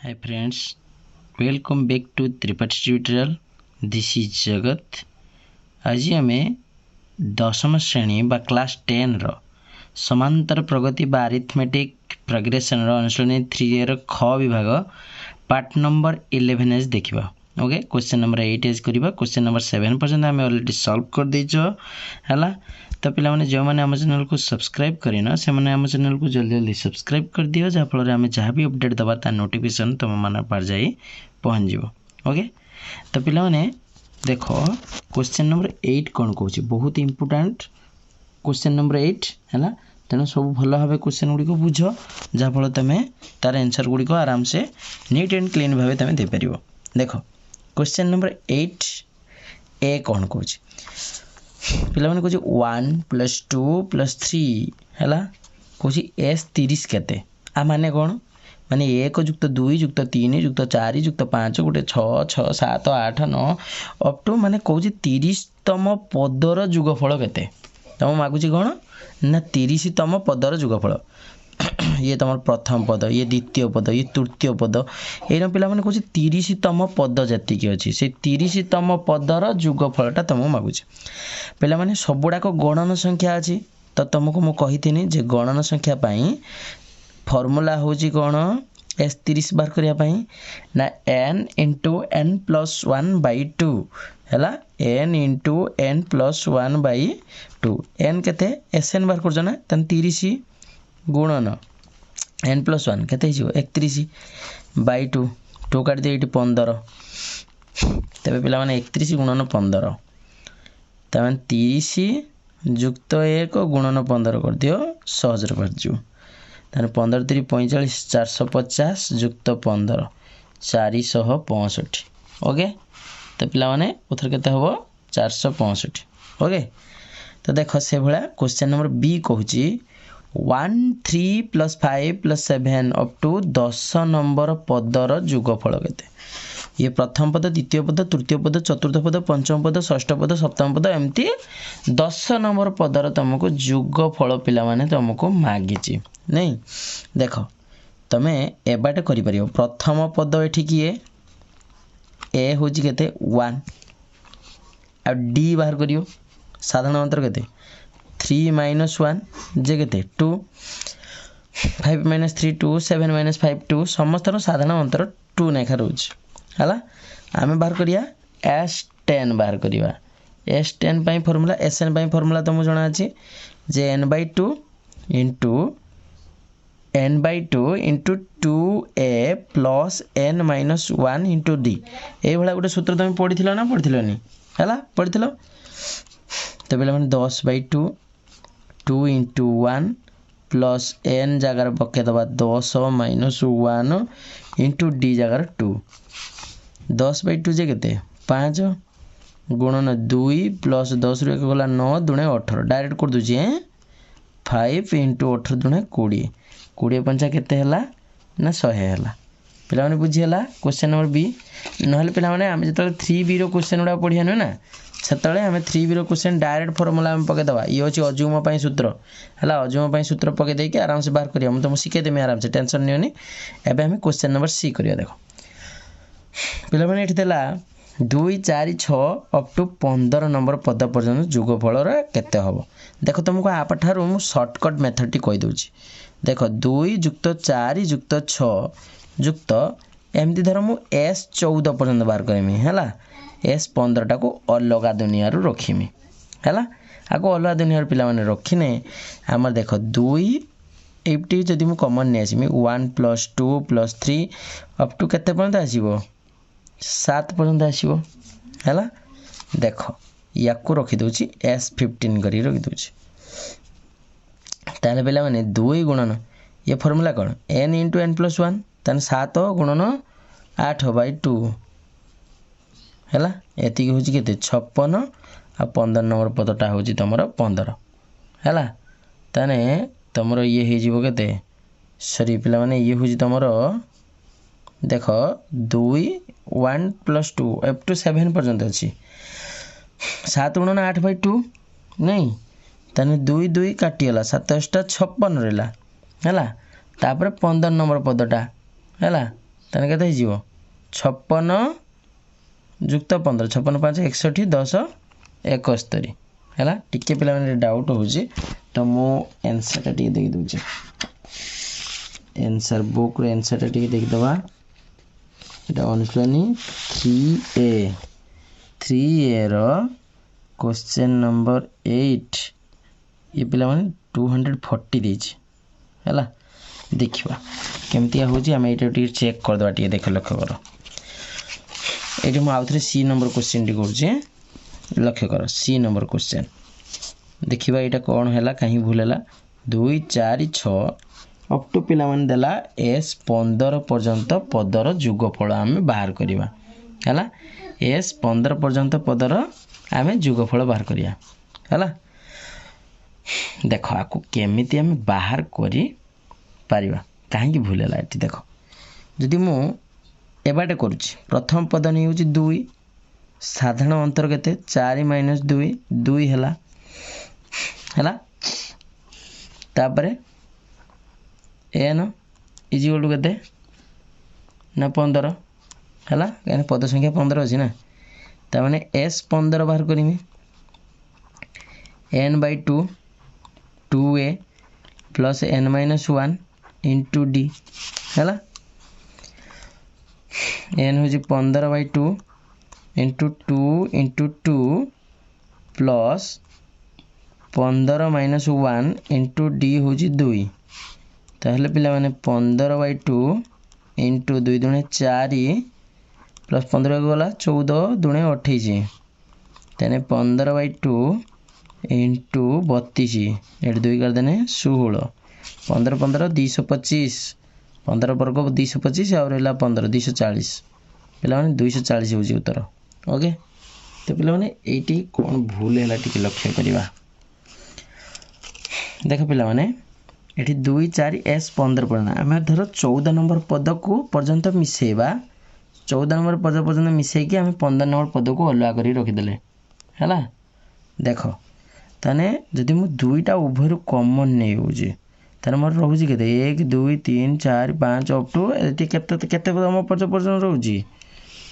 Hi friends, welcome back to Tripartite tutorial. This is Jagat. आज आमे दशम श्रेणी बा क्लास 10 रो समांतर प्रगति बा अरिथमेटिक प्रोग्रेशन रो अनुशीलनी 3 रो ख विभाग पार्ट नंबर 11 एज देखिबा. ओके, क्वेश्चन नंबर 8 एज करिबा. क्वेश्चन नंबर 7 पर्यंत आमे ऑलरेडी सॉल्व कर देइछो हला. तो पिला माने जो माने हम चैनल को सब्सक्राइब करिना से माने हम चैनल को जल्दी जल्दी सब्सक्राइब कर दियो जा फल रे हमें जहां भी अपडेट दबा ता नोटिफिकेशन तुम माने पार जाई पहुंच जिवो. ओके, तो पिला माने देखो क्वेश्चन नंबर 8 कोन कहूची बहुत इंपोर्टेंट क्वेश्चन नंबर 8 हैला. तेना सब भलो भाबे क्वेश्चन गुडी को बुझो जा फल तमे तार आंसर गुडी को आराम से नीट एंड क्लीन भाबे तमे दे परिबो. देखो क्वेश्चन नंबर 8 ए कोन कहूची पिला माने कहूची 1 + 2 + 3 हैला कहूची s 30 केते आ माने कोन माने 1 + 2 + 3 + 4 + 5 गुटे 6 6 7 8 9 अप टू माने कहूची 30 तम पदर युगफल केते तम मागुची कोन ना 30 तम पदर युगफल. ये तमर प्रथम पद, ये द्वितीय पद, ये तृतीय पद, एना पिला माने कहूची 30 तम पद जति की अछि से 30 तम पदर युगफलटा तम मागुची. पिला माने सबुडा को गणन संख्या अछि तो तुमको मु कहिथिनी जे गणन संख्या पई फार्मूला होची कोन s 30 बार करिया पई ना n * n + 1/2 हैला n * n + 1/2 n केते sn बार कर जना तन 30 गुणन n + 1 केते हिजो 31/2 2 काट दे 15 तबे पिला माने 31 गुणन 15 तमन 30 जुक्त 1 गुणन 15 कर दियो सहज रे कर दियो तने 15 3 45 450 जुक्त 15 465. ओके, तो पिला माने उथर केते हबो 465. ओके, तो देखो से भला क्वेश्चन नंबर बी कहूची 1 3 + 5 + 7 अप टू 10 नंबर पदर युगफल केते. ये प्रथम पद, द्वितीय पद, तृतीय पद, चतुर्थ पद, पंचम पद, षष्ठ पद, सप्तम पद एमती 10 नंबर पदर तुमको युगफल पिला माने तुमको मागिची नहीं. देखो तमे एबाटे करि परियो प्रथम पद एठी किए ए होची केते 1 आ डी बाहर करियो साधारण अंतर केते 3 - 1 जे केते 2 5 - 3 2 7 - 5 2 समस्त साधारण अंतर 2 नेखा रहउछ हला. आमे बाहर करिया s10 बाहर करिवा. s10 पई फार्मूला sn पई फार्मूला तुम जणा अछि जे n/2 * n/2 * 2a + n - 1 * d ए भला गुटे सूत्र तुम पढिथिलो ना पढिथिलोनी हला पढिथिलो. तो बेला माने 10/2 2 * 1 प्लस n जगार पके दबा 10 - 1 * d जगार 2 10/2 जे केते 5 गुणन 2 प्लस 10 रे गला 9 दुणे 18 डायरेक्ट कर दु जे 5 * 18 दुणे 20 20 पंचा केते हला ना 100 हला. पिला माने बुझी हला क्वेश्चन नंबर बी. नहले पिला माने हम जतले 3b रो क्वेश्चन उडा पढिया न ना सेतले हमें 3b रो क्वेश्चन डायरेक्ट फार्मूला हम पके दबा. ये होची अजुम पई सूत्र हला अजुम पई सूत्र पके दे के आराम से बाहर करिया. हम तुम सिखे देमे आराम से टेंशन नियोनी. एबे हम क्वेश्चन नंबर सी करिया. देखो पिला माने एठी देला 2 4 6 अप टू 15 नंबर पद पर्यंत युगफल रे केते हबो. देखो तुमको आपठारु मु शॉर्टकट मेथड टी कहि दोची. देखो 2 + 4 + 6 जुक्त एमती धर मु s 14 पर्यंत बाहर करमी हैला s 15 टा को अलगा दुनिया रु रखिमी हैला. आको अलगा दुनिया रु पिला माने रखिने हमर देखो 2 एप्टी जदि मु कॉमन ने आसीमी 1 + 2 + 3 अप टू केते पर्यंत आसीबो 7 पर्यंत आसीबो हैला. देखो याको रखि दोची s 15 करी रखि दोची ताले पिला माने 2 गुणन ये फार्मूला कोन n * n + 1 तन 7 गुणन 8/2 हैला. एति होची केते 56 आ 15 नंबर पदटा होची तमरो 15 हैला. तने तमरो ये हे जीवो केते सॉरी पिला माने ये होची तमरो देखो 2 1 + 2 अप टू 7 पर्यंत अछि 7 गुणन 8/2 नहीं तने 2 2 काटियला 7 56 रहला हैला. तापर 15 नंबर पदटा हैला ताने केते हिजिवो 56 जुक्त 15 56 5 61 10 71 हैला टिके पिला माने डाउट होउची तो मो आंसर टा टिके देख दूची आंसर बुक रे आंसर टा टिके देख दवा एटा अनुश्रेणी 3A रो क्वेश्चन नंबर 8 ये पिला माने 240 देछि हैला देखिबा केमतिया होची हम एटा टिके चेक कर दवा टिके देख लक्ष्य करो एटी मु आउथरे सी नंबर क्वेश्चन टी करछे लक्ष्य करो सी नंबर क्वेश्चन देखिबा एटा कोन हैला कहीं भूल हैला 2 4 6 अप टू पिला माने देला s 15 पर्यंत पदर युगफल आमे बाहर करिवा हैला s 15 पर्यंत पदर आमे युगफल बाहर करिया हैला देखो आकु केमिति आमे बाहर करी पारिबा काहे कि भूल हैला एटी देखो जदि मु एबाटे करूची प्रथम पद नै होची 2 साधारण अंतर केते 4 - 2 2 हैला हैला तापरे n इज इक्वल टू केते ना 15 हैला यानी पद संख्या 15 अछि ना त माने s 15 बाहर करिमी n/2 2a plus n - 1 into d हैला n होजी 15/2 into 2 into 2 plus 15 - 1 into d होजी 2 ताहले पिला माने 15/2 into 2 दुने 4 plus 15 गला 14 दुने 28 तने 15/2 into 32 एट 2 कर देने 16 15 15 225 15 वर्ग 225 और रहला 15 240 पिला माने 240 होजी उत्तर ओके तो पिला माने एटी कोन भूल हैला टिके लक्ष्य करिवा देखो पिला माने एटी 2 4 s 15 पड़ना हमें धरो 14 नंबर पद को पर्यंत मिसेबा 14 नंबर पद पर्यंत मिसे कि हम 15 नंबर पद को अलग करी रखि देले हैला देखो तने जदि मु दुईटा उभय कॉमन नै होजी तार मोर रहउजी केते 1 2 3 4 5 अप टू एटी केते हम पद पर्यंत रहउजी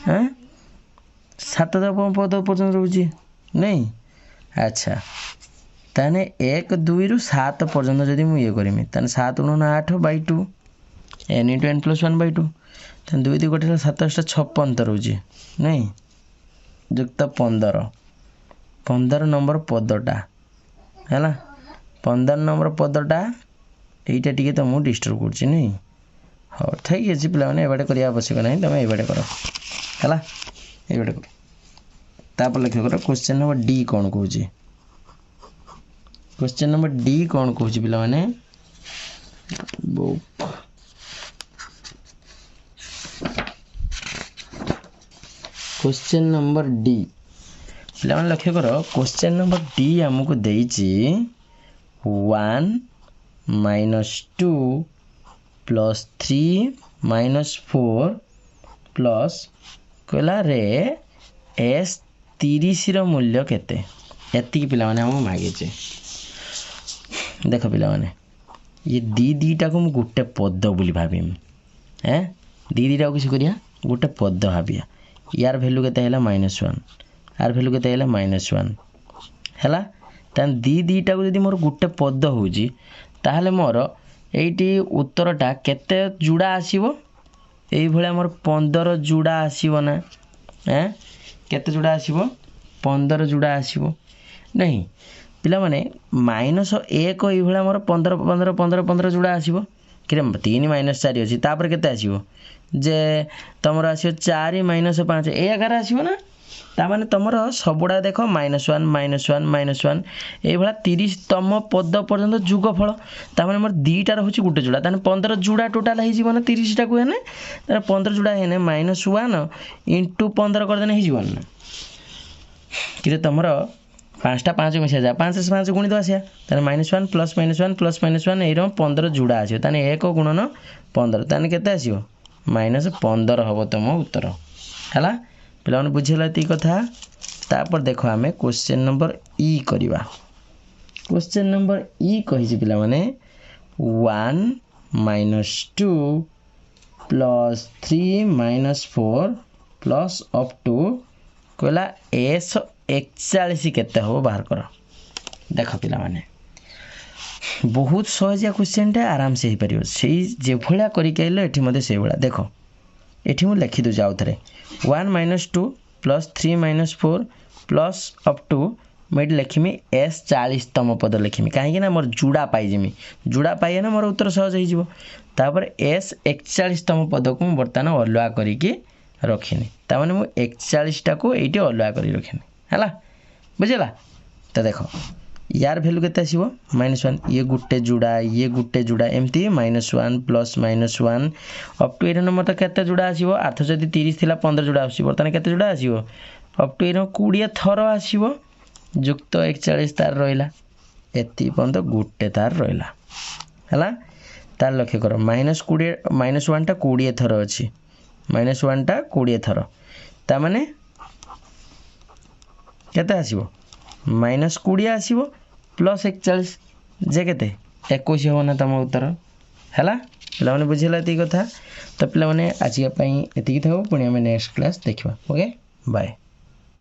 हैं 7 पद पर्यंत रहउजी नै अच्छा ताने 1 2 रु 7 पर्यंत जदि मु ये करिमी ताने 7 * 8/2 n * n + 1/2 ताने 2 2 गोटे 7 56 रहउजी नै युक्त 15 नंबर पदटा हैला 15 नंबर पदटा एटा टिके त मु डिस्टर्ब करछि नै हो ठीक है जी पिला माने एबाडे करिया आवश्यक नै तमे एबाडे करो हैला एबाडे करो तापर लक्ष्य करो क्वेश्चन नंबर डी कोन कहूची क्वेश्चन नंबर डी कोन कहूची पिला माने बुक क्वेश्चन नंबर डी पिला माने लक्ष्य करो क्वेश्चन नंबर डी हमको देइची 1 - 2 plus 3 - 4 plus कहला रे s 30 रो मूल्य केते एति की पिला माने हम मागे छे देखो पिला माने ये दीटा को मु गुटे पद बोली भाबिम हैं दीटा को किछ करिया गुटे पद भाबिया यार वैल्यू केते हैला -1 आर वैल्यू केते हैला -1 हैला तन दीटा को यदि मोर गुटे पद होजी ताहले मोर एटी उत्तरटा केते जुड़ा आसीबो एई भले मोर 15 जुड़ा आसीबो ना हैं केते जुड़ा आसीबो 15 जुड़ा आसीबो नहीं पिला माने -1 एई भले मोर 15 15 15 15 जुड़ा आसीबो किरे 3 - 4 अछि तापर केते आसीबो जे तमरो आसीबो 4 - 5 ए आकार आसीबो ना ता माने तमरो सबुडा देखो -1 -1 -1 ए भला 30 तम पद पर्यंत युगफल ता माने मोर दीटा रहउची गुटे जुड़ा ताने 15 जुड़ा टोटल हे जीवन 30 टा को हेने ताने 15 जुड़ा हेने -1 * 15 कर देने हे जीवन ना किरे तमरो 5 टा 5 मिसा जा 5 से 5 गुणी दो आसिया ताने -1 + -1 + -1 एरो 15 जुड़ा आसियो ताने 1 गुणन 15 ताने केते आसियो -15 हबो तम उत्तर हला पिला माने बुझिला ती कथा तापर देखो हमें क्वेश्चन नंबर ई करिवा क्वेश्चन नंबर ई कहि जे पिला माने 1 - 2 plus 3 minus 4 plus up to कहला एस 41 केते हो बाहर कर। देख पिला माने बहुत सहजिया क्वेश्चन टे आराम से ही परियो से जे भलिया करी कैले एठी मते से भलिया देख एठी मु लिखि दु जाउ थरे 1 minus 2 plus 3 minus 4 plus up to मैं लिखिमी एस 40 तम पद लिखिमी कहीं ना मोर जुड़ा पाई जिमी जुड़ा पाइए ना मोर उत्तर सहज हो जिवो तापर एस 41 तम पद को बर्तमान अलुआ करिकी रखिनी तामाने मु 41 टा को एठी अलुआ करी रखिनी हला बुझला। तो देखो यार वैल्यू केते आसीबो -1 ये गुट्टे जुड़ा एमती -1 प्लस -1 अप टू एनो मत केते जुड़ा आसीबो अर्थ जदी 30 थिला 15 जुड़ा आसीबो बर्तमान केते जुड़ा आसीबो अप टू एनो 20 थर आसीबो जुक्त 41 तार रहिला एती पंत गुट्टे तार रहिला हला। तार लक्ष्य कर -1 टा 20 थर अछि -1 टा 20 थर ता माने केते आसीबो -20 आसीबो प्लस 41 जे केते 21 हो ना तम उत्तर हला। पिला माने बुझिला ती कथा। तो पिला माने आज पई एतिकी थाओ पुणी हम नेक्स्ट क्लास देखिबा ओके बाय।